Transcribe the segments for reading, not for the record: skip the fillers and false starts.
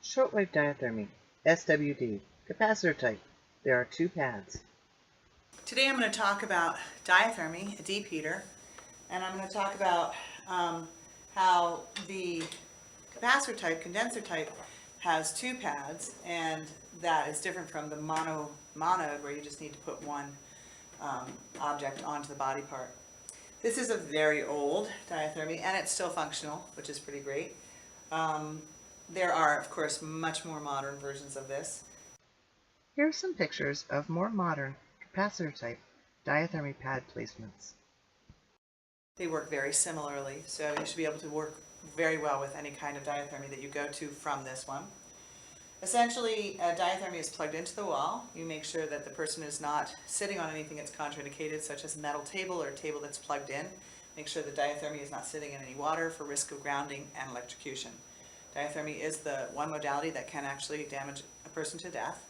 Shortwave Diathermy, SWD, Capacitor-Type. There are 2 pads. Today I'm going to talk about diathermy, a deep heater, and I'm going to talk about how the capacitor-type, condenser-type has 2 pads, and that is different from the monode where you just need to put one object onto the body part. This is a very old diathermy, and it's still functional, which is pretty great. There are, of course, much more modern versions of this. Here are some pictures of more modern capacitor-type diathermy pad placements. They work very similarly, so you should be able to work very well with any kind of diathermy that you go to from this one. Essentially, a diathermy is plugged into the wall. You make sure that the person is not sitting on anything that's contraindicated, such as a metal table or a table that's plugged in. Make sure the diathermy is not sitting in any water for risk of grounding and electrocution. Diathermy is the one modality that can actually damage a person to death.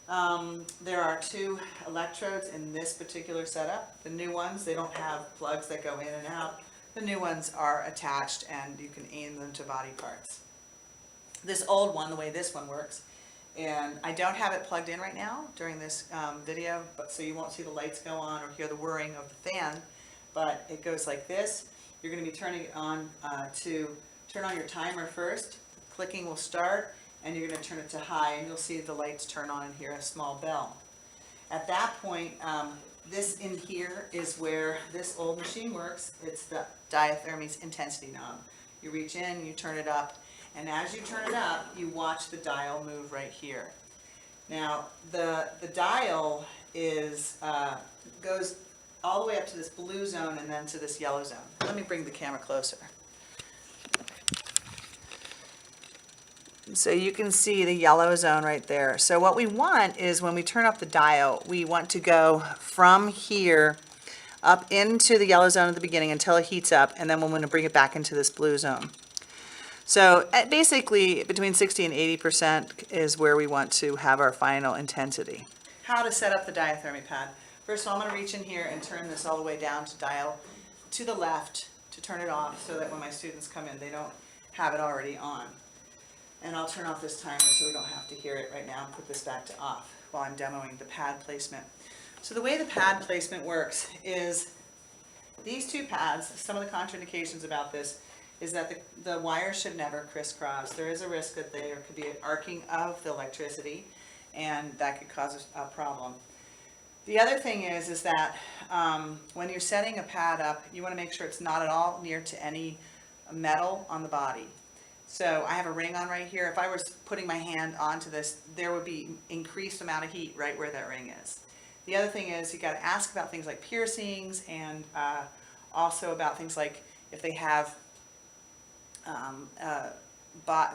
There are 2 electrodes in this particular setup. The new ones, they don't have plugs that go in and out. The new ones are attached and you can aim them to body parts. This old one, the way this one works, and I don't have it plugged in right now during this video, but so you won't see the lights go on or hear the whirring of the fan, but it goes like this. You're going to be turning it on to turn on your timer first. The clicking will start, and you're going to turn it to high, and you'll see the lights turn on and hear a small bell. At that point, this in here is where this old machine works. It's the diathermy's intensity knob. You reach in, you turn it up, and as you turn it up, you watch the dial move right here. Now, the dial is goes all the way up to this blue zone and then to this yellow zone. Let me bring the camera closer. So you can see the yellow zone right there. So what we want is when we turn up the dial, we want to go from here up into the yellow zone at the beginning until it heats up, and then we're going to bring it back into this blue zone. So basically between 60 and 80% is where we want to have our final intensity. How to set up the diathermy pad. First of all, I'm going to reach in here and turn this all the way down to dial to the left to turn it off so that when my students come in, they don't have it already on. And I'll turn off this timer so we don't have to hear it right now and put this back to off while I'm demoing the pad placement. So the way the pad placement works is these 2 pads, some of the contraindications about this is that the wires should never crisscross. There is a risk that there could be an arcing of the electricity, and that could cause a problem. The other thing is that when you're setting a pad up, you want to make sure it's not at all near to any metal on the body. So I have a ring on right here. If I was putting my hand onto this, there would be increased amount of heat right where that ring is. The other thing is you got to ask about things like piercings and also about things like if they have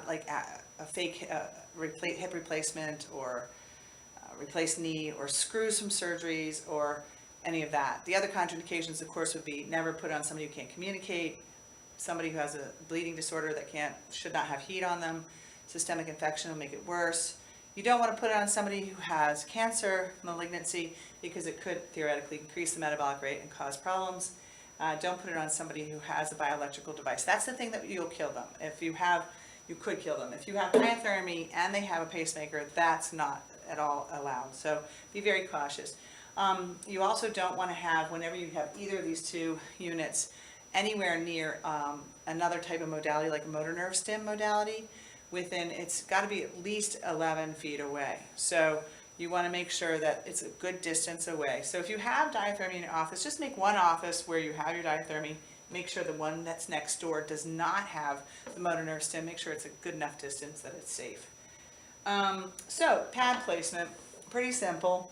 like a fake hip replacement or replaced knee or screws from surgeries or any of that. The other contraindications, of course, would be never put on somebody who can't communicate, somebody who has a bleeding disorder that should not have heat on them. Systemic infection will make it worse. You don't want to put it on somebody who has cancer, malignancy, because it could theoretically increase the metabolic rate and cause problems. Don't put it on somebody who has a bioelectrical device. That's the thing that you'll kill them. You could kill them. If you have diathermy and they have a pacemaker, that's not at all allowed. So be very cautious. You also don't want to have, whenever you have either of these 2 units, anywhere near another type of modality like a motor nerve stim modality it's got to be at least 11 feet away. So you want to make sure that it's a good distance away. So if you have diathermy in your office, just make one office where you have your diathermy. Make sure the one that's next door does not have the motor nerve stim. Make sure it's a good enough distance that it's safe. So pad placement, pretty simple.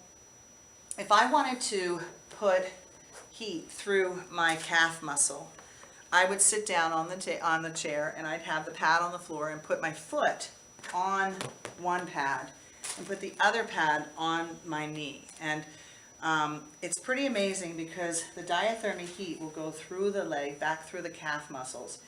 If I wanted to put heat through my calf muscle, I would sit down on the chair and I'd have the pad on the floor and put my foot on one pad and put the other pad on my knee. And it's pretty amazing because the diathermy heat will go through the leg, back through the calf muscles.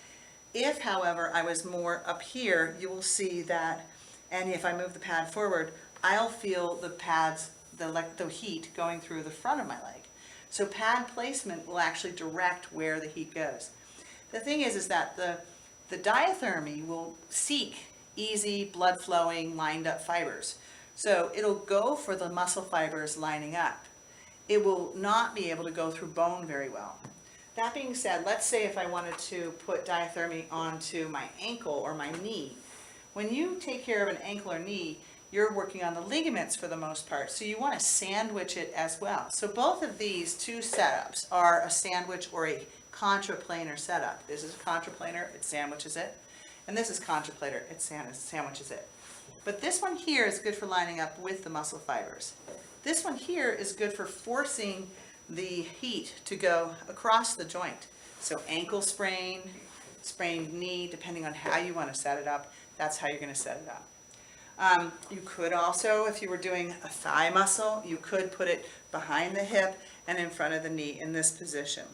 If, however, I was more up here, you will see that, and if I move the pad forward, I'll feel the heat going through the front of my leg. So pad placement will actually direct where the heat goes. The thing is that the diathermy will seek easy, blood flowing, lined up fibers. So it'll go for the muscle fibers lining up. It will not be able to go through bone very well. That being said, let's say if I wanted to put diathermy onto my ankle or my knee. When you take care of an ankle or knee, you're working on the ligaments for the most part, so you want to sandwich it as well. So both of these two setups are a sandwich or a contraplanar setup. This is a contraplanar, it sandwiches it, and this is contraplanar, it sandwiches it. But this one here is good for lining up with the muscle fibers. This one here is good for forcing the heat to go across the joint. So ankle sprain, sprained knee, depending on how you want to set it up, that's how you're going to set it up. You could also, if you were doing a thigh muscle, you could put it behind the hip and in front of the knee in this position.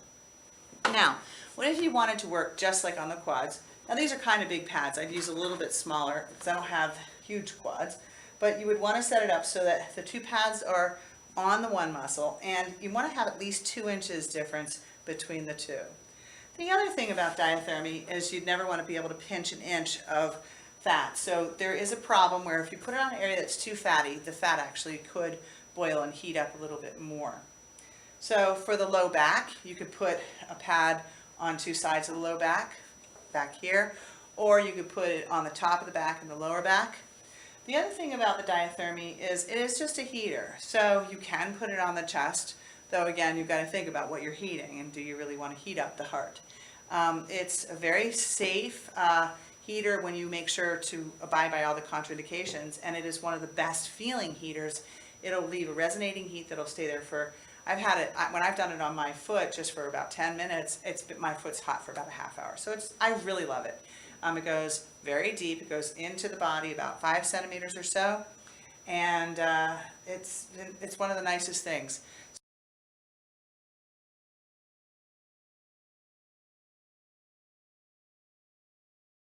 Now, what if you wanted to work just like on the quads? Now these are kind of big pads. I've used a little bit smaller because I don't have huge quads. But you would want to set it up so that the two pads are on the one muscle, and you want to have at least 2 inches difference between the two. The other thing about diathermy is you'd never want to be able to pinch an inch of fat. So there is a problem where if you put it on an area that's too fatty, the fat actually could boil and heat up a little bit more. So for the low back, you could put a pad on 2 sides of the low back here, or you could put it on the top of the back and the lower back. The other thing about the diathermy is it is just a heater, so you can put it on the chest, though again you've got to think about what you're heating and do you really want to heat up the heart. It's a very safe heater when you make sure to abide by all the contraindications, and it is one of the best feeling heaters. It'll leave a resonating heat that'll stay there for, I've had it, when I've done it on my foot just for about 10 minutes, my foot's hot for about a half hour. So I really love it. It goes very deep, it goes into the body about 5 centimeters or so, and it's one of the nicest things.